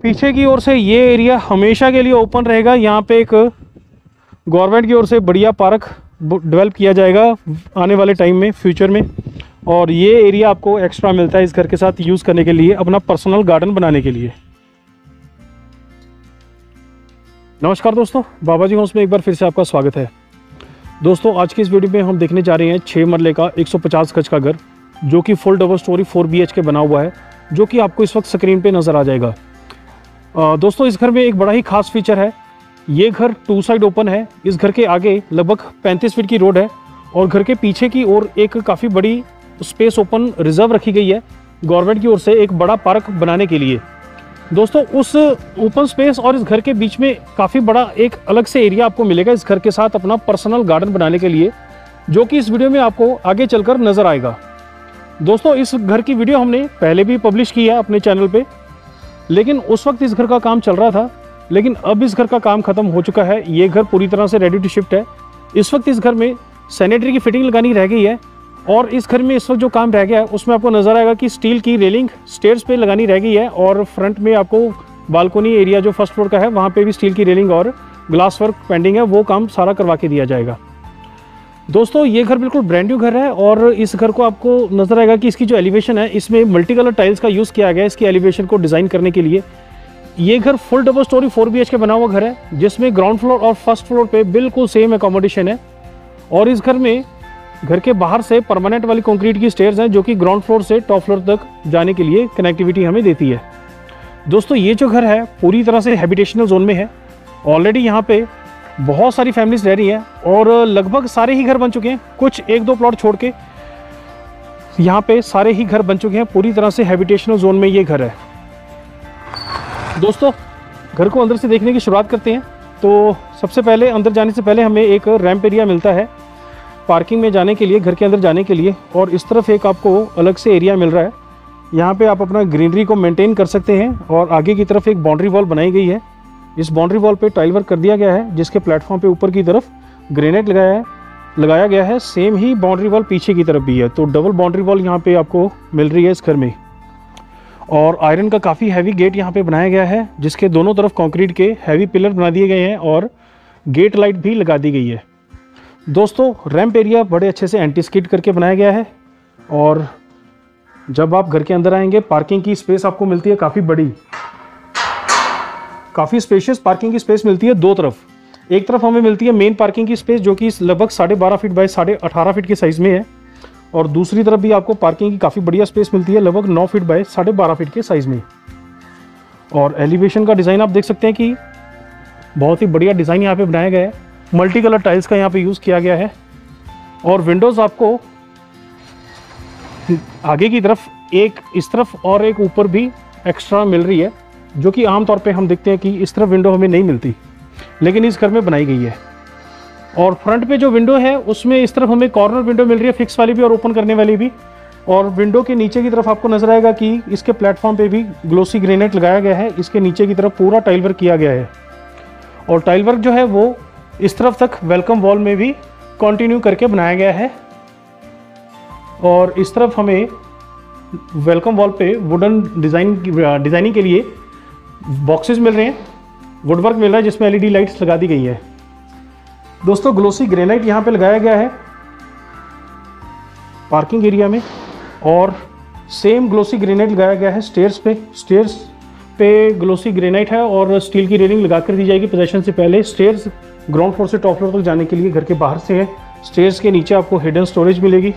पीछे की ओर से ये एरिया हमेशा के लिए ओपन रहेगा। यहाँ पे एक गवर्नमेंट की ओर से बढ़िया पार्क डेवलप किया जाएगा आने वाले टाइम में, फ्यूचर में। और ये एरिया आपको एक्स्ट्रा मिलता है इस घर के साथ यूज़ करने के लिए, अपना पर्सनल गार्डन बनाने के लिए। नमस्कार दोस्तों, बाबा जी होम्स में एक बार फिर से आपका स्वागत है। दोस्तों आज की इस वीडियो में हम देखने जा रहे हैं 6 मरले का 150 गज का घर, जो कि फुल डबल स्टोरी 4 BHK बना हुआ है, जो कि आपको इस वक्त स्क्रीन पे नज़र आ जाएगा। दोस्तों इस घर में एक बड़ा ही खास फीचर है। ये घर 2 साइड ओपन है। इस घर के आगे लगभग 35 फीट की रोड है और घर के पीछे की ओर एक काफ़ी बड़ी स्पेस ओपन रिजर्व रखी गई है गवर्नमेंट की ओर से एक बड़ा पार्क बनाने के लिए। दोस्तों उस ओपन स्पेस और इस घर के बीच में काफ़ी बड़ा एक अलग से एरिया आपको मिलेगा इस घर के साथ अपना पर्सनल गार्डन बनाने के लिए, जो कि इस वीडियो में आपको आगे चलकर नज़र आएगा। दोस्तों इस घर की वीडियो हमने पहले भी पब्लिश की है अपने चैनल पे, लेकिन उस वक्त इस घर का काम चल रहा था, लेकिन अब इस घर का काम ख़त्म हो चुका है। ये घर पूरी तरह से रेडी टू शिफ्ट है। इस वक्त इस घर में सैनिटरी की फिटिंग लगानी रह गई है और इस घर में इस वक्त जो काम रह गया है उसमें आपको नज़र आएगा कि स्टील की रेलिंग स्टेयर्स पे लगानी रह गई है और फ्रंट में आपको बालकोनी एरिया जो फर्स्ट फ्लोर का है वहाँ पे भी स्टील की रेलिंग और ग्लास वर्क पेंडिंग है, वो काम सारा करवा के दिया जाएगा। दोस्तों ये घर बिल्कुल ब्रांड न्यू घर है और इस घर को आपको नज़र आएगा कि इसकी जो एलिवेशन है इसमें मल्टी कलर टाइल्स का यूज़ किया गया है इसकी एलिवेशन को डिज़ाइन करने के लिए। ये घर फुल डबल स्टोरी 4 BHK बना हुआ घर है, जिसमें ग्राउंड फ्लोर और फर्स्ट फ्लोर पे बिल्कुल सेम एकोमोडेशन है। और इस घर में घर के बाहर से परमानेंट वाली कंक्रीट की स्टेयर्स हैं, जो कि ग्राउंड फ्लोर से टॉप फ्लोर तक जाने के लिए कनेक्टिविटी हमें देती है। दोस्तों ये जो घर है पूरी तरह से हैबिटेशनल जोन में है। ऑलरेडी यहाँ पे बहुत सारी फैमिलीज रह रही हैं और लगभग सारे ही घर बन चुके हैं, कुछ 1-2 प्लॉट छोड़ के यहाँ पे सारे ही घर बन चुके हैं। पूरी तरह से हैबिटेशनल जोन में ये घर है। दोस्तों घर को अंदर से देखने की शुरुआत करते हैं। तो सबसे पहले अंदर जाने से पहले हमें एक रैंप एरिया मिलता है पार्किंग में जाने के लिए, घर के अंदर जाने के लिए। और इस तरफ एक आपको अलग से एरिया मिल रहा है, यहाँ पे आप अपना ग्रीनरी को मेंटेन कर सकते हैं। और आगे की तरफ एक बाउंड्री वॉल बनाई गई है। इस बाउंड्री वॉल पे टाइल वर्क कर दिया गया है, जिसके प्लेटफॉर्म पे ऊपर की तरफ ग्रेनाइट लगाया गया है। सेम ही बाउंड्री वॉल पीछे की तरफ भी है, तो डबल बाउंड्री वॉल यहाँ पे आपको मिल रही है इस घर में। और आयरन का काफ़ी हैवी गेट यहाँ पे बनाया गया है, जिसके दोनों तरफ कंक्रीट के हैवी पिलर बना दिए गए हैं और गेट लाइट भी लगा दी गई है। दोस्तों रैंप एरिया बड़े अच्छे से एंटी स्किड करके बनाया गया है। और जब आप घर के अंदर आएंगे पार्किंग की स्पेस आपको मिलती है काफ़ी बड़ी, काफ़ी स्पेशियस पार्किंग की स्पेस मिलती है दो तरफ। एक तरफ हमें मिलती है मेन पार्किंग की स्पेस, जो कि लगभग 12.5 फीट बाय 18.5 फीट के साइज़ में है। और दूसरी तरफ भी आपको पार्किंग की काफ़ी बढ़िया स्पेस मिलती है, लगभग 9 फीट बाय 12.5 फीट के साइज़ में। और एलिवेशन का डिज़ाइन आप देख सकते हैं कि बहुत ही बढ़िया डिज़ाइन यहाँ पे बनाया गया है। मल्टी कलर टाइल्स का यहाँ पे यूज़ किया गया है। और विंडोज़ आपको आगे की तरफ एक इस तरफ और एक ऊपर भी एक्स्ट्रा मिल रही है, जो कि आमतौर पे हम देखते हैं कि इस तरफ विंडो हमें नहीं मिलती, लेकिन इस घर में बनाई गई है। और फ्रंट पे जो विंडो है उसमें इस तरफ हमें कॉर्नर विंडो मिल रही है, फिक्स वाली भी और ओपन करने वाली भी। और विंडो के नीचे की तरफ आपको नजर आएगा कि इसके प्लेटफॉर्म पे भी ग्लोसी ग्रेनाइट लगाया गया है। इसके नीचे की तरफ पूरा टाइल वर्क किया गया है और टाइल वर्क जो है वो इस तरफ तक वेलकम वॉल में भी कंटिन्यू करके बनाया गया है। और इस तरफ हमें वेलकम वॉल पे वुडन डिज़ाइनिंग के लिए बॉक्सेस मिल रहे हैं, वुडवर्क मिल रहा है, जिसमें LED लाइट्स लगा दी गई है। दोस्तों ग्लोसी ग्रेनाइट यहाँ पे लगाया गया है पार्किंग एरिया में, और सेम ग्लोसी ग्रेनाइट लगाया गया है स्टेयर्स पे ग्लोसी ग्रेनाइट है और स्टील की रेलिंग लगा कर दी जाएगी पोजेशन से पहले। स्टेयर्स ग्राउंड फ्लोर से टॉप फ्लोर तक जाने के लिए घर के बाहर से है। स्टेयर्स के नीचे आपको हिडन स्टोरेज मिलेगी,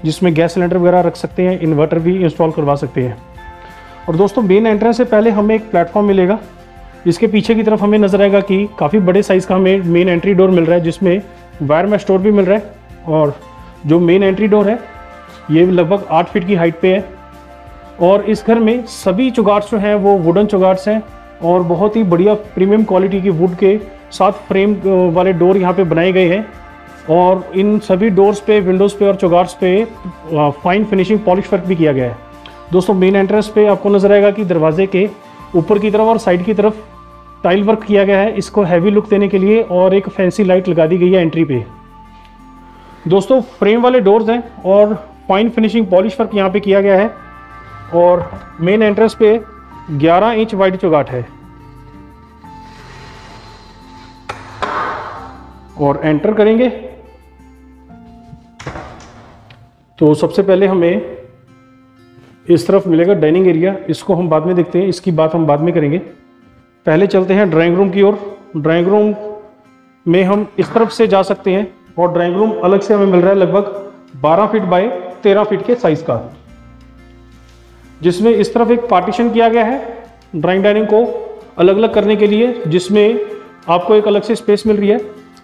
जिसमें गैस सिलेंडर वगैरह रख सकते हैं, इन्वर्टर भी इंस्टॉल करवा सकते हैं। और दोस्तों मेन एंट्रेंस से पहले हमें एक प्लेटफॉर्म मिलेगा। इसके पीछे की तरफ हमें नजर आएगा कि काफ़ी बड़े साइज़ का हमें मेन एंट्री डोर मिल रहा है, जिसमें वायर में स्टोर भी मिल रहा है। और जो मेन एंट्री डोर है ये लगभग 8 फीट की हाइट पे है। और इस घर में सभी चौगाट्स जो हैं वो वुडन चौगाट्स हैं और बहुत ही बढ़िया प्रीमियम क्वालिटी की वुड के साथ फ्रेम वाले डोर यहाँ पे बनाए गए हैं। और इन सभी डोर्स पे, विंडोज़ पे और चौगाट्स पे फाइन फिनिशिंग पॉलिश वर्क भी किया गया है। दोस्तों मेन एंट्रेंस पे आपको नजर आएगा कि दरवाजे के ऊपर की तरफ और साइड की तरफ टाइल वर्क किया गया है, इसको हैवी लुक देने के लिए, और एक फैंसी लाइट लगा दी गई है एंट्री पे। दोस्तों फ्रेम वाले डोर्स हैं और फाइन फिनिशिंग पॉलिश वर्क यहाँ पे किया गया है। और मेन एंट्रेंस पे 11 इंच वाइड चौगाठ है। और एंटर करेंगे तो सबसे पहले हमें इस तरफ मिलेगा डाइनिंग एरिया। इसको हम बाद में देखते हैं, इसकी बात हम बाद में करेंगे। पहले चलते हैं ड्राइंग रूम की ओर। ड्राइंग रूम में हम इस तरफ से जा सकते हैं और ड्राइंग रूम अलग से हमें मिल रहा है लगभग 12 फीट बाय 13 फीट के साइज का, जिसमें इस तरफ एक पार्टीशन किया गया है ड्राइंग डाइनिंग को अलग अलग करने के लिए, जिसमें आपको एक अलग से स्पेस मिल रही है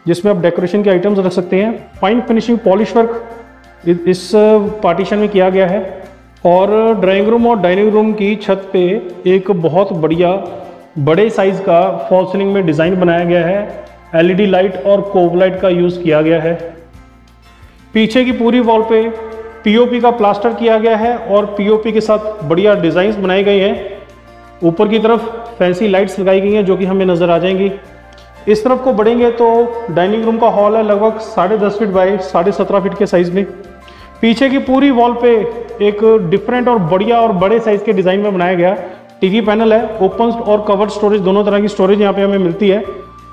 जिसमें आप डेकोरेशन के आइटम्स रख सकते हैं। फाइन फिनिशिंग पॉलिश वर्क इस पार्टीशन में किया गया है। और ड्राइंग रूम और डाइनिंग रूम की छत पे एक बहुत बढ़िया बड़े साइज का फॉल सीलिंग में डिज़ाइन बनाया गया है। एलईडी लाइट और कोब लाइट का यूज़ किया गया है। पीछे की पूरी वॉल पे पीओपी का प्लास्टर किया गया है और पीओपी के साथ बढ़िया डिज़ाइंस बनाए गए हैं। ऊपर की तरफ फैंसी लाइट्स लगाई गई हैं जो कि हमें नज़र आ जाएंगी। इस तरफ को बढ़ेंगे तो डाइनिंग रूम का हॉल है लगभग 10.5 फीट बाय 17.5 फीट के साइज़ में। पीछे की पूरी वॉल पे एक डिफरेंट और बढ़िया और बड़े साइज के डिज़ाइन में बनाया गया टीवी पैनल है। ओपन और कवर्ड स्टोरेज दोनों तरह की स्टोरेज यहाँ पे हमें मिलती है।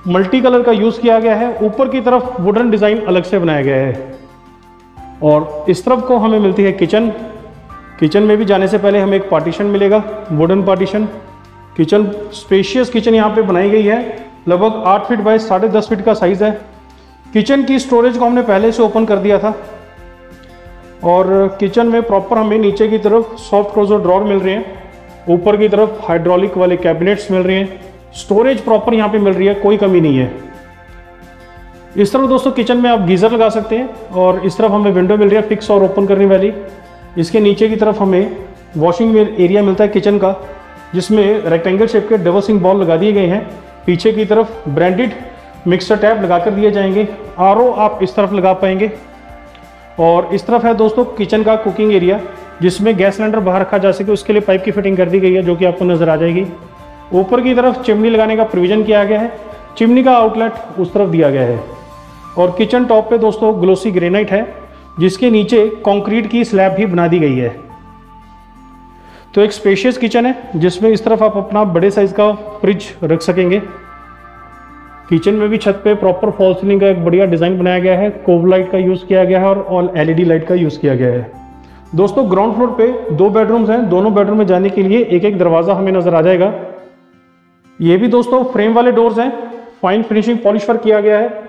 मल्टी कलर का यूज़ किया गया है। ऊपर की तरफ वुडन डिज़ाइन अलग से बनाया गया है। और इस तरफ को हमें मिलती है किचन। किचन में भी जाने से पहले हमें एक पार्टीशन मिलेगा, wooden partition. Kitchen spacious kitchen यहाँ पे बनाई गई है, लगभग 8 फीट बाय 10.5 फीट का साइज़ है। किचन की स्टोरेज को हमने पहले से ओपन कर दिया था। और किचन में प्रॉपर हमें नीचे की तरफ सॉफ्ट क्लोजर ड्रॉर मिल रहे हैं, ऊपर की तरफ हाइड्रोलिक वाले कैबिनेट्स मिल रहे हैं। स्टोरेज प्रॉपर यहाँ पे मिल रही है, कोई कमी नहीं है। इस तरफ दोस्तों किचन में आप गीज़र लगा सकते हैं। और इस तरफ हमें विंडो मिल रही है फिक्स और ओपन करने वाली। इसके नीचे की तरफ हमें वॉशिंग एरिया मिलता है किचन का, जिसमें रेक्टेंगल शेप के डबल सिंक बॉल लगा दिए गए हैं। पीछे की तरफ ब्रांडेड मिक्सर टैप लगा कर दिए जाएंगे। आरओ आप इस तरफ लगा पाएंगे। और इस तरफ है दोस्तों किचन का कुकिंग एरिया, जिसमें गैस सिलेंडर बाहर रखा जा सके उसके लिए पाइप की फिटिंग कर दी गई है जो कि आपको नज़र आ जाएगी। ऊपर की तरफ चिमनी लगाने का प्रोविज़न किया गया है। चिमनी का आउटलेट उस तरफ दिया गया है। और किचन टॉप पे दोस्तों ग्लोसी ग्रेनाइट है, जिसके नीचे कंक्रीट की स्लैब भी बना दी गई है। तो एक स्पेशियस किचन है जिसमें इस तरफ आप अपना बड़े साइज का फ्रिज रख सकेंगे। किचन में भी छत पे प्रॉपर फॉल सीलिंग का एक बढ़िया डिज़ाइन बनाया गया है। कोब लाइट का यूज़ किया गया है और एलईडी लाइट का यूज़ किया गया है। दोस्तों ग्राउंड फ्लोर पे 2 बेडरूम्स हैं। दोनों बेडरूम में जाने के लिए एक एक दरवाज़ा हमें नज़र आ जाएगा। ये भी दोस्तों फ्रेम वाले डोर्स हैं। फाइन फिनिशिंग पॉलिश वर्क किया गया है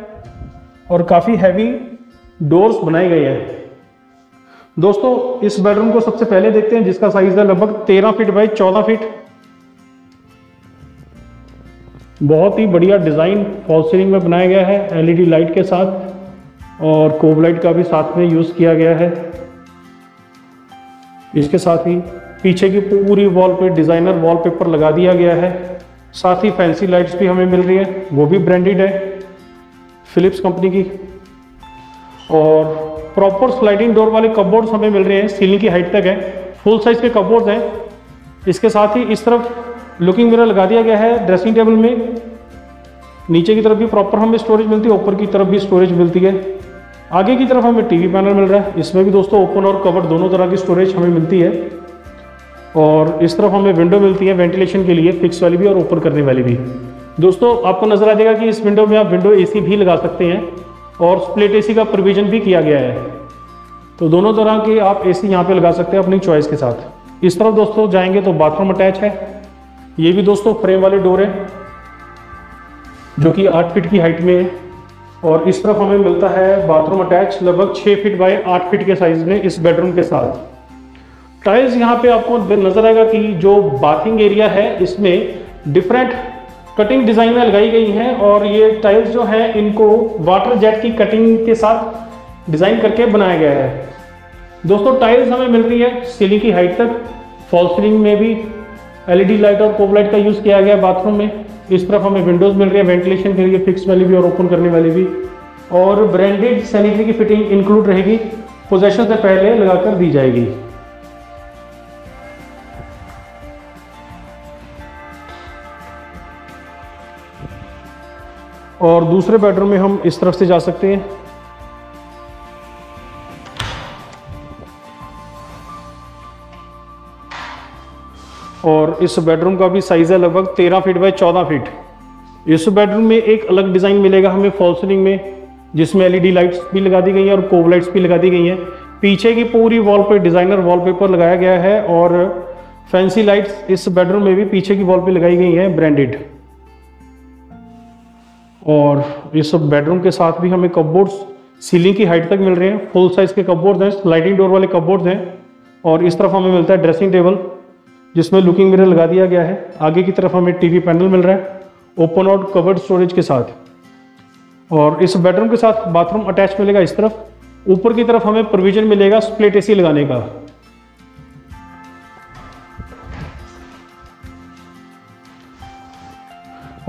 और काफ़ी हैवी डोर्स बनाए गए हैं। दोस्तों इस बेडरूम को सबसे पहले देखते हैं, जिसका साइज है लगभग 13 फीट बाय 14 फीट। बहुत ही बढ़िया डिज़ाइन फॉल सीलिंग में बनाया गया है एलईडी लाइट के साथ, और कोब लाइट का भी साथ में यूज़ किया गया है। इसके साथ ही पीछे की पूरी वॉल पे डिज़ाइनर वॉलपेपर लगा दिया गया है। साथ ही फैंसी लाइट्स भी हमें मिल रही है, वो भी ब्रांडेड है फिलिप्स कंपनी की। और प्रॉपर स्लाइडिंग डोर वाले कपबोर्ड्स हमें मिल रहे हैं, सीलिंग की हाइट तक है। फुल साइज के कपबोर्ड्स हैं। इसके साथ ही इस तरफ लुकिंग मिरर लगा दिया गया है ड्रेसिंग टेबल में। नीचे की तरफ भी प्रॉपर हमें स्टोरेज मिलती है, ऊपर की तरफ भी स्टोरेज मिलती है। आगे की तरफ हमें टीवी पैनल मिल रहा है। इसमें भी दोस्तों ओपन और कवर्ड दोनों तरह की स्टोरेज हमें मिलती है। और इस तरफ हमें विंडो मिलती है वेंटिलेशन के लिए, फिक्स वाली भी और ओपन करने वाली भी। दोस्तों आपको नजर आ जाएगा कि इस विंडो में आप विंडो एसी भी लगा सकते हैं और स्प्लिट एसी का प्रोविजन भी किया गया है। तो दोनों तरह के आप एसी यहाँ पे लगा सकते हैं अपनी चॉइस के साथ। इस तरफ दोस्तों जाएंगे तो बाथरूम अटैच है। ये भी दोस्तों फ्रेम वाले डोर है जो कि 8 फीट की हाइट में है। और इस तरफ हमें मिलता है बाथरूम अटैच लगभग 6 फीट बाय 8 फीट के साइज में इस बेडरूम के साथ। टाइल्स यहाँ पे आपको नजर आएगा कि जो बाथिंग एरिया है इसमें डिफरेंट कटिंग डिजाइन में लगाई गई हैं। और ये टाइल्स जो है इनको वाटर जेट की कटिंग के साथ डिजाइन करके बनाया गया है। दोस्तों टाइल्स हमें मिल रही है सीलिंग की हाइट तक। फॉल सीलिंग में भी एलईडी लाइट और कोब लाइट का यूज किया गया बाथरूम में। इस तरफ हमें विंडोज मिल रही है वेंटिलेशन के लिए, फिक्स वाली भी और ओपन करने वाली भी। और ब्रांडेड सैनिटरी की फिटिंग इंक्लूड रहेगी, पोजेशन से पहले लगाकर दी जाएगी। और दूसरे बेडरूम में हम इस तरफ से जा सकते हैं। और इस बेडरूम का भी साइज़ है लगभग 13 फीट बाई 14 फीट। इस बेडरूम में एक अलग डिज़ाइन मिलेगा हमें फॉल सीलिंग में, जिसमें एलईडी लाइट्स भी लगा दी गई हैं और कोव लाइट्स भी लगा दी गई हैं। पीछे की पूरी वॉल पे डिज़ाइनर वॉलपेपर लगाया गया है और फैंसी लाइट्स इस बेडरूम में भी पीछे की वॉल पे लगाई गई हैं ब्रांडेड। और इस बेडरूम के साथ भी हमें कपबोर्ड्स सीलिंग की हाइट तक मिल रहे हैं। फुल साइज़ के कपबोर्ड्स हैं, स्लाइडिंग डोर वाले कपबोर्ड्स हैं। और इस तरफ हमें मिलता है ड्रेसिंग टेबल जिसमें लुकिंग मिरर लगा दिया गया है। आगे की तरफ हमें टीवी पैनल मिल रहा है ओपन आउट कवर्ड स्टोरेज के साथ। और इस बेडरूम के साथ बाथरूम अटैच मिलेगा इस तरफ। ऊपर की तरफ हमें प्रोविजन मिलेगा स्प्लिट एसी लगाने का।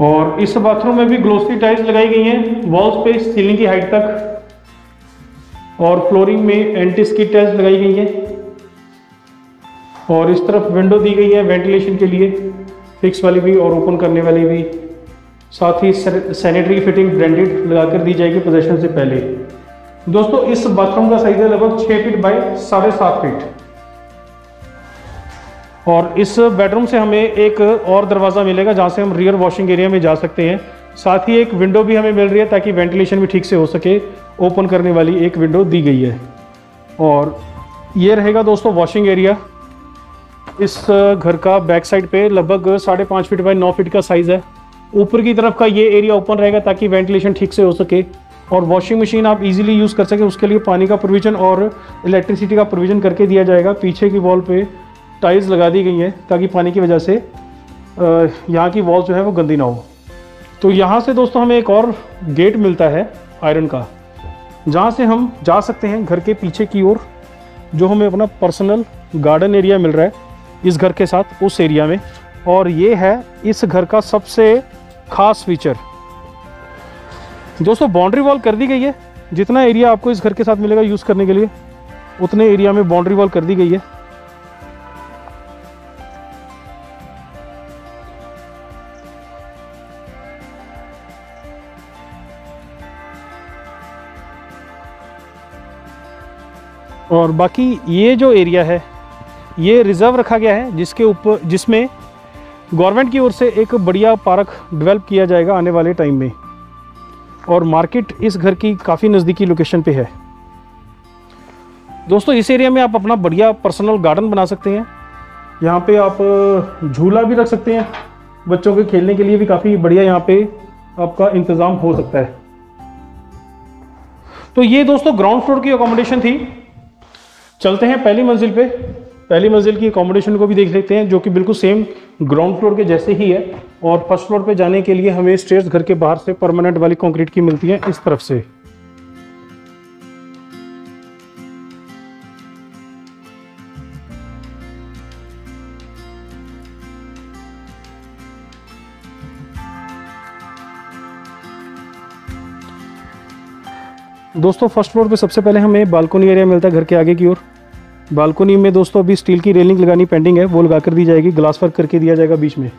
और इस बाथरूम में भी ग्लोसी टाइल्स लगाई गई हैं वॉल्स पे सीलिंग की हाइट तक। और फ्लोरिंग में एंटी स्किड टाइल्स लगाई गई हैं। और इस तरफ विंडो दी गई है वेंटिलेशन के लिए, फिक्स वाली भी और ओपन करने वाली भी। साथ ही सैनिटरी फिटिंग ब्रांडेड लगाकर दी जाएगी पोजेशन से पहले। दोस्तों इस बाथरूम का साइज है लगभग 6 फीट बाई 7.5 फीट। और इस बेडरूम से हमें एक और दरवाज़ा मिलेगा जहाँ से हम रियर वॉशिंग एरिया में जा सकते हैं। साथ ही एक विंडो भी हमें मिल रही है ताकि वेंटिलेशन भी ठीक से हो सके। ओपन करने वाली एक विंडो दी गई है। और ये रहेगा दोस्तों वॉशिंग एरिया। इस घर का बैक साइड पे लगभग 5.5 फीट बाई 9 फीट का साइज़ है। ऊपर की तरफ का ये एरिया ओपन रहेगा ताकि वेंटिलेशन ठीक से हो सके और वॉशिंग मशीन आप इजीली यूज़ कर सके। उसके लिए पानी का प्रोविज़न और इलेक्ट्रिसिटी का प्रोविज़न करके दिया जाएगा। पीछे की वॉल पे टाइल्स लगा दी गई हैं ताकि पानी की वजह से यहाँ की वॉल जो है वो गंदी ना हो। तो यहाँ से दोस्तों हमें एक और गेट मिलता है आयरन का, जहाँ से हम जा सकते हैं घर के पीछे की ओर, जो हमें अपना पर्सनल गार्डन एरिया मिल रहा है इस घर के साथ उस एरिया में। और ये है इस घर का सबसे खास फीचर। दोस्तों बाउंड्री वॉल कर दी गई है। जितना एरिया आपको इस घर के साथ मिलेगा यूज़ करने के लिए उतने एरिया में बाउंड्री वॉल कर दी गई है। और बाकी ये जो एरिया है ये रिज़र्व रखा गया है जिसमें गवर्नमेंट की ओर से एक बढ़िया पार्क डेवलप किया जाएगा आने वाले टाइम में। और मार्केट इस घर की काफ़ी नज़दीकी लोकेशन पे है। दोस्तों इस एरिया में आप अपना बढ़िया पर्सनल गार्डन बना सकते हैं। यहाँ पे आप झूला भी रख सकते हैं, बच्चों के खेलने के लिए भी काफ़ी बढ़िया यहाँ पे आपका इंतज़ाम हो सकता है। तो ये दोस्तों ग्राउंड फ्लोर की अकोमोडेशन थी। चलते हैं पहली मंजिल पे। पहली मंजिल की अकोमोडेशन को भी देख लेते हैं जो कि बिल्कुल सेम ग्राउंड फ्लोर के जैसे ही है। और फर्स्ट फ्लोर पे जाने के लिए हमें स्टेयर्स घर के बाहर से परमानेंट वाली कंक्रीट की मिलती है इस तरफ से। दोस्तों फर्स्ट फ्लोर पे सबसे पहले हमें बालकोनी एरिया मिलता है घर के आगे की ओर। बालकोनी में दोस्तों अभी स्टील की रेलिंग लगानी पेंडिंग है, वो लगा कर दी जाएगी। ग्लास वर्क करके दिया जाएगा बीच में।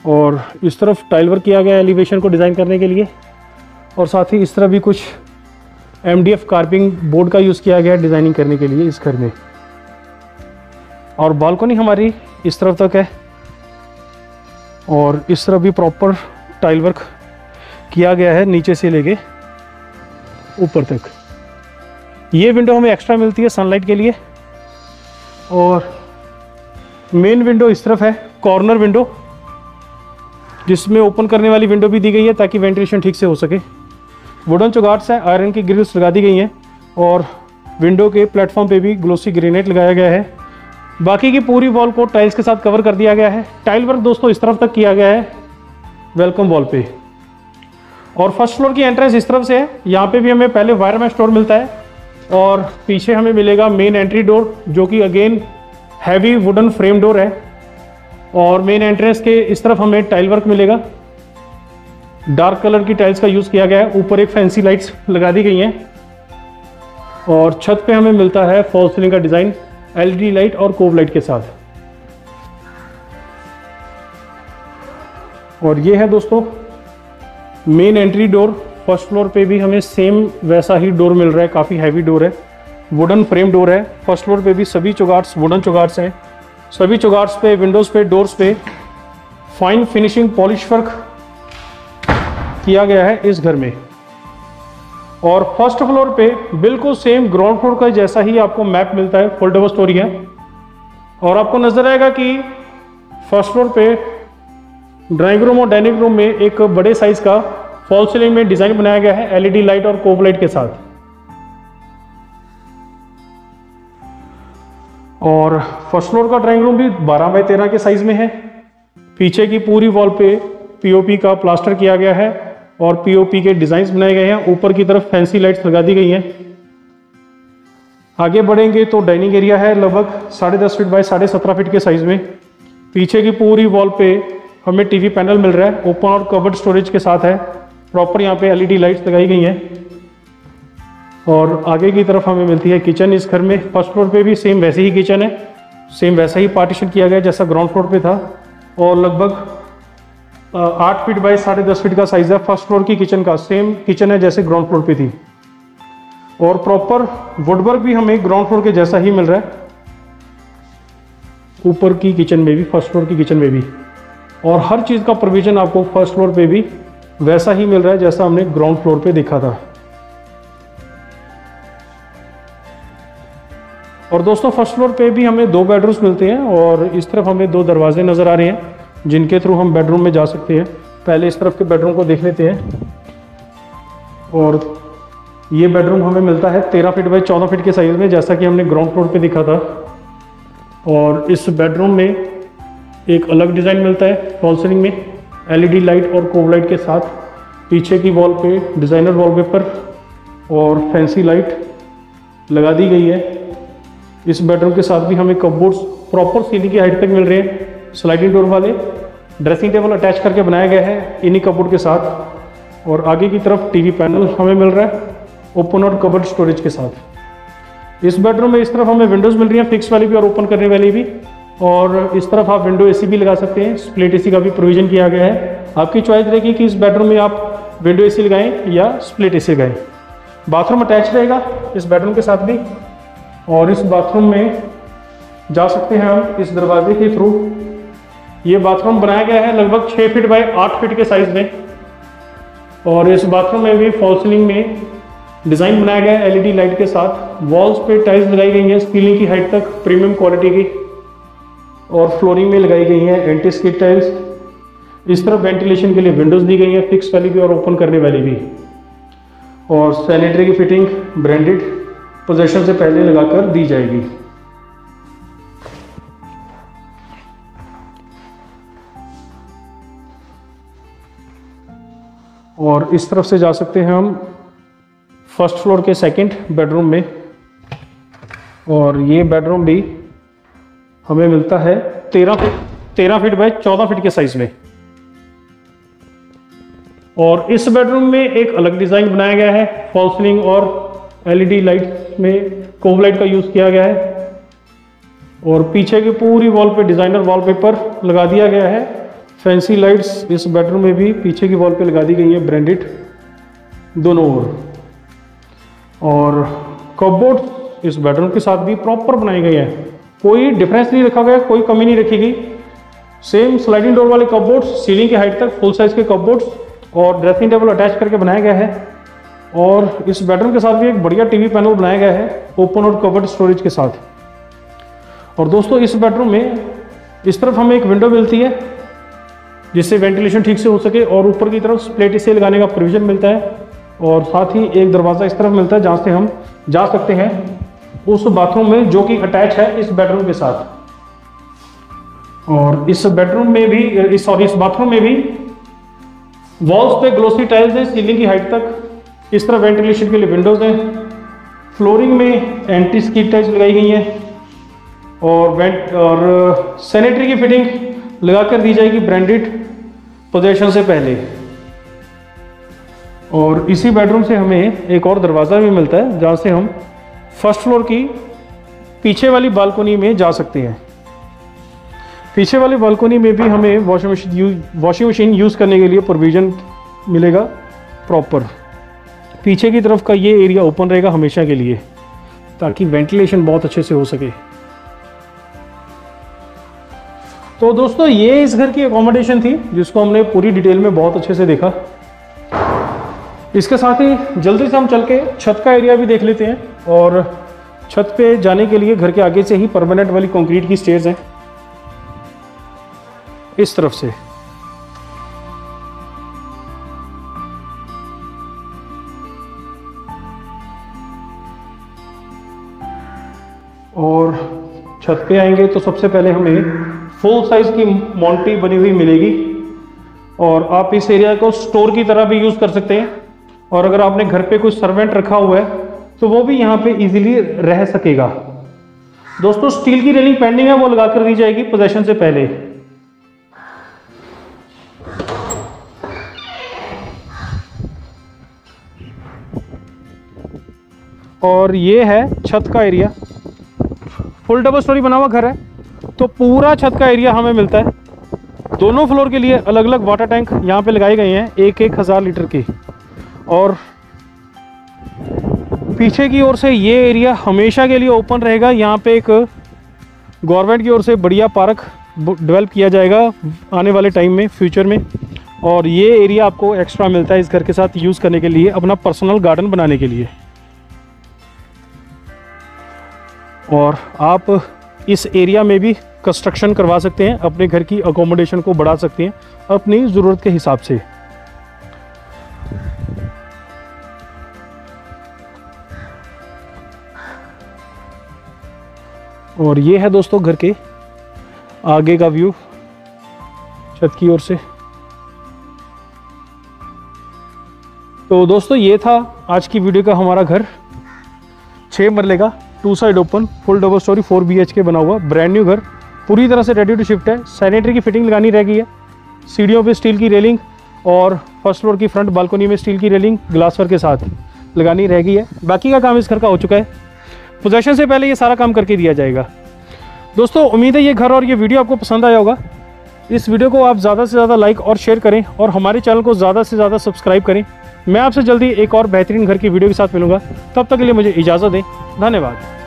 और इस तरफ टाइल वर्क किया गया है एलिवेशन को डिज़ाइन करने के लिए। और साथ ही इस तरफ भी कुछ MDF कार्पिंग बोर्ड का यूज़ किया गया है डिज़ाइनिंग करने के लिए इस घर में। और बालकोनी हमारी इस तरफ तक है। और इस तरफ भी प्रॉपर टाइल वर्क किया गया है नीचे से लेके ऊपर तक। ये विंडो हमें एक्स्ट्रा मिलती है सनलाइट के लिए। और मेन विंडो इस तरफ है, कॉर्नर विंडो, जिसमें ओपन करने वाली विंडो भी दी गई है ताकि वेंटिलेशन ठीक से हो सके। वुडन चौगाट्स हैं, आयरन की ग्रिल्स लगा दी गई हैं। और विंडो के प्लेटफॉर्म पे भी ग्लोसी ग्रेनाइट लगाया गया है। बाकी की पूरी वॉल को टाइल्स के साथ कवर कर दिया गया है। टाइल वर्क दोस्तों इस तरफ तक किया गया है वेलकम वॉल पे। और फर्स्ट फ्लोर की एंट्रेंस इस तरफ से है। यहाँ पे भी हमें पहले वायरमैन स्टोर मिलता है और पीछे हमें मिलेगा मेन एंट्री डोर, जो कि again heavy wooden frame door है। और मेन एंट्रेंस के इस तरफ हमें टाइल वर्क मिलेगा। डार्क कलर की टाइल्स का यूज़ किया गया है। ऊपर एक फैंसी लाइट्स लगा दी गई हैं। और छत पे हमें मिलता है फॉल सीलिंग का डिज़ाइन LED लाइट और कोव लाइट के साथ। और ये है दोस्तों main entry door. First floor पे भी हमें सेम वैसा ही डोर मिल रहा है, काफ़ी हैवी डोर है, वुडन फ्रेम डोर है। फर्स्ट फ्लोर पे भी सभी चौगाट्स वुडन चौगाट्स हैं। सभी चौगार्स पे, विंडोज़ पे, डोर्स पे फाइन फिनिशिंग पॉलिश वर्क किया गया है इस घर में। और फर्स्ट फ्लोर पे बिल्कुल सेम ग्राउंड फ्लोर का जैसा ही आपको मैप मिलता है, फुल डबल स्टोरी है। और आपको नजर आएगा कि फर्स्ट फ्लोर पे ड्राइंग रूम और डाइनिंग रूम में एक बड़े साइज का फॉल सीलिंग में डिजाइन बनाया गया है एलईडी लाइट और कोब लाइट के साथ। और फर्स्ट फ्लोर का ड्राइंग रूम भी 12x13 के साइज में है। पीछे की पूरी वॉल पे पीओपी का प्लास्टर किया गया है और पीओपी के डिजाइन्स बनाए गए हैं। ऊपर की तरफ फैंसी लाइट्स लगा दी गई हैं। आगे बढ़ेंगे तो डाइनिंग एरिया है लगभग 10.5 फीट बाय 17.5 फीट के साइज में। पीछे की पूरी वॉल पे हमें टीवी पैनल मिल रहा है, ओपन और कवर्ड स्टोरेज के साथ है। प्रॉपर यहाँ पे एलईडी लाइट्स लगाई गई हैं। और आगे की तरफ हमें मिलती है किचन इस घर में। फर्स्ट फ्लोर पे भी सेम वैसे ही किचन है, सेम वैसा ही पार्टीशन किया गया जैसा ग्राउंड फ्लोर पे था। और लगभग 8 फीट बाय 10.5 फीट का साइज है फर्स्ट फ्लोर की किचन का। सेम किचन है जैसे ग्राउंड फ्लोर पे थी। और प्रॉपर वुडवर्क भी हमें ग्राउंड फ्लोर के जैसा ही मिल रहा है, ऊपर की किचन में भी, फर्स्ट फ्लोर की किचन में भी। और हर चीज़ का प्रोविजन आपको फर्स्ट फ्लोर पे भी वैसा ही मिल रहा है जैसा हमने ग्राउंड फ्लोर पे देखा था। और दोस्तों फर्स्ट फ्लोर पे भी हमें 2 बेडरूम्स मिलते हैं और इस तरफ हमें 2 दरवाजे नज़र आ रहे हैं जिनके थ्रू हम बेडरूम में जा सकते हैं। पहले इस तरफ के बेडरूम को देख लेते हैं। और ये बेडरूम हमें मिलता है 13 फीट बाय 14 फीट के साइज में जैसा कि हमने ग्राउंड फ्लोर पे देखा था। और इस बेडरूम में एक अलग डिज़ाइन मिलता है फॉल सीलिंग में एलईडी लाइट और कोब लाइट के साथ। पीछे की वॉल पे डिज़ाइनर वॉलपेपर और फैंसी लाइट लगा दी गई है। इस बेडरूम के साथ भी हमें कपबोर्ड्स प्रॉपर सीलिंग की हाइट तक मिल रहे हैं, स्लाइडिंग डोर वाले। ड्रेसिंग टेबल अटैच करके बनाया गया है इन्हीं कपबोर्ड के साथ। और आगे की तरफ टीवी पैनल हमें मिल रहा है ओपन और कवर्ड स्टोरेज के साथ। इस बेडरूम में इस तरफ हमें विंडोज़ मिल रही हैं, फिक्स वाली भी और ओपन करने वाली भी। और इस तरफ आप विंडो एसी भी लगा सकते हैं, स्प्लिट एसी का भी प्रोविजन किया गया है। आपकी चॉइस रहेगी कि इस बेडरूम में आप विंडो एसी लगाएं या स्प्लिट एसी लगाएं। बाथरूम अटैच रहेगा इस बेडरूम के साथ भी। और इस बाथरूम में जा सकते हैं हम इस दरवाजे के थ्रू। ये बाथरूम बनाया गया है लगभग 6 फीट बाय 8 फीट के साइज में। और इस बाथरूम में भी फॉल सीलिंग में डिज़ाइन बनाया गया है एलईडी लाइट के साथ। वॉल्स पे टाइल्स लगाई गई हैं सीलिंग की हाइट तक, प्रीमियम क्वालिटी की। और फ्लोरिंग में लगाई गई हैं एंटी स्किड टाइल्स। इस तरफ वेंटिलेशन के लिए विंडोज़ दी गई हैं, फिक्स वाली भी और ओपन करने वाली भी। और सैनिटरी की फिटिंग ब्रांडेड पोजेशन से पहले लगाकर दी जाएगी। और इस तरफ से जा सकते हैं हम फर्स्ट फ्लोर के सेकंड बेडरूम में। और ये बेडरूम भी हमें मिलता है 13 फीट बाय 14 फीट के साइज में। और इस बेडरूम में एक अलग डिज़ाइन बनाया गया है, फॉल सीलिंग और एलईडी लाइट में कोब लाइट का यूज़ किया गया है। और पीछे की पूरी वॉल पे डिज़ाइनर वॉलपेपर लगा दिया गया है। फैंसी लाइट्स इस बेडरूम में भी पीछे की वॉल पे लगा दी गई है ब्रांडेड दोनों ओर। और कपबोर्ड इस बेडरूम के साथ भी प्रॉपर बनाए गए हैं, कोई डिफरेंस नहीं रखा गया, कोई कमी नहीं रखी गई। सेम स्लाइडिंग डोर वाले कपबोर्ड्स, सीलिंग की हाइट तक फुल साइज के कपबोर्ड्स और ड्रेसिंग टेबल अटैच करके बनाया गया है। और इस बेडरूम के साथ भी एक बढ़िया टीवी पैनल बनाया गया है ओपन और कवर्ड स्टोरेज के साथ। और दोस्तों इस बेडरूम में इस तरफ हमें एक विंडो मिलती है जिससे वेंटिलेशन ठीक से हो सके। और ऊपर की तरफ स्प्लिट एसी लगाने का प्रोविजन मिलता है। और साथ ही एक दरवाज़ा इस तरफ मिलता है जहाँ से हम जा सकते हैं उस बाथरूम में जो कि अटैच है इस बेडरूम के साथ। और इस बेडरूम में भी इस बाथरूम में भी वॉल्स पे ग्लोसी टाइल्स हैं सीलिंग की हाइट तक। इस तरह वेंटिलेशन के लिए विंडोज हैं। फ्लोरिंग में एंटी स्किड टाइल्स लगाई गई हैं। और सैनिटरी की फिटिंग लगाकर दी जाएगी ब्रांडेड पोजीशन से पहले। और इसी बेडरूम से हमें एक और दरवाज़ा भी मिलता है जहाँ से हम फर्स्ट फ्लोर की पीछे वाली बालकोनी में जा सकते हैं। पीछे वाली बालकोनी में भी हमें वॉशिंग मशीन यूज़ करने के लिए प्रोविज़न मिलेगा प्रॉपर। पीछे की तरफ का ये एरिया ओपन रहेगा हमेशा के लिए ताकि वेंटिलेशन बहुत अच्छे से हो सके। तो दोस्तों ये इस घर की एकोमोडेशन थी जिसको हमने पूरी डिटेल में बहुत अच्छे से देखा। इसके साथ ही जल्दी से हम चल के छत का एरिया भी देख लेते हैं। और छत पे जाने के लिए घर के आगे से ही परमानेंट वाली कंक्रीट की स्टेयर्स हैं इस तरफ से। और छत पे आएंगे तो सबसे पहले हमें फुल साइज की मोंटी बनी हुई मिलेगी और आप इस एरिया को स्टोर की तरह भी यूज कर सकते हैं। और अगर आपने घर पे कोई सर्वेंट रखा हुआ है तो वो भी यहाँ पे इजीली रह सकेगा। दोस्तों स्टील की रेलिंग पेंडिंग है, वो लगा कर दी जाएगी पोजेशन से पहले। और ये है छत का एरिया, फुल डबल स्टोरी बना हुआ घर है तो पूरा छत का एरिया हमें मिलता है। दोनों फ्लोर के लिए अलग अलग वाटर टैंक यहाँ पे लगाए गए हैं, एक 1000 लीटर के। और पीछे की ओर से ये एरिया हमेशा के लिए ओपन रहेगा। यहाँ पे एक गवर्नमेंट की ओर से बढ़िया पार्क डेवलप किया जाएगा आने वाले टाइम में, फ्यूचर में। और ये एरिया आपको एक्स्ट्रा मिलता है इस घर के साथ यूज़ करने के लिए, अपना पर्सनल गार्डन बनाने के लिए। और आप इस एरिया में भी कंस्ट्रक्शन करवा सकते हैं, अपने घर की अकोमोडेशन को बढ़ा सकते हैं अपनी ज़रूरत के हिसाब से। और ये है दोस्तों घर के आगे का व्यू छत की ओर से। तो दोस्तों ये था आज की वीडियो का हमारा घर, 6 मरले का 2 side open full double storey 4 BHK बना हुआ ब्रांड न्यू घर, पूरी तरह से रेडी टू शिफ्ट है। सैनिटरी की फिटिंग लगानी रह गई है, सीढ़ियों पे स्टील की रेलिंग और फर्स्ट फ्लोर की फ्रंट बालकनी में स्टील की रेलिंग ग्लास वर्क के साथ लगानी रह गई है। बाकी का काम इस घर का हो चुका है, पोजेशन से पहले ये सारा काम करके दिया जाएगा। दोस्तों उम्मीद है ये घर और ये वीडियो आपको पसंद आया होगा। इस वीडियो को आप ज़्यादा से ज़्यादा लाइक और शेयर करें और हमारे चैनल को ज़्यादा से ज़्यादा सब्सक्राइब करें। मैं आपसे जल्दी एक और बेहतरीन घर की वीडियो के साथ मिलूंगा, तब तक के लिए मुझे इजाज़त दें। धन्यवाद।